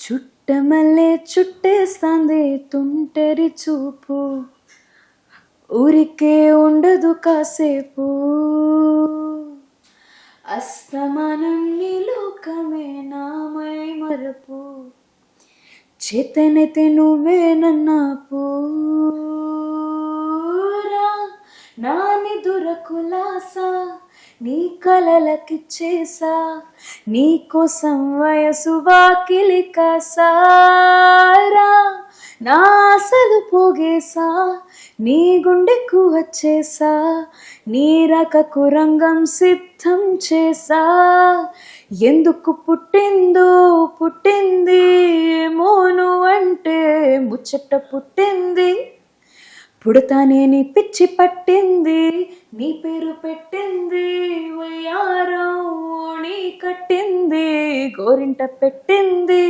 చుట్టమల్లే చుట్టేస్తాంది తుంటరి చూపు, ఊరికే ఉండదు కాసేపు, అస్తమానం నీ లోకమే నామై మరపు, చేతనైతే నువ్వే నన్నాపూరా, నాని దురకులాసా నీ కలలకిచ్చేసా, నీ కోసం వయసు వాకిలి కాసారా, నా ఆశలు పోగేసా నీ గుండెకు వచ్చేసా, నీ రకకు రంగం సిద్ధం చేసా, ఎందుకు పుట్టిందో పుట్టింది ఏమో నువ్వంటే ముచ్చట పుట్టింది, పుడతానే నీ పిచ్చి పట్టింది, నీ పేరు పెట్టింది వయ్యారం నీ కట్టింది, గోరింట పెట్టింది.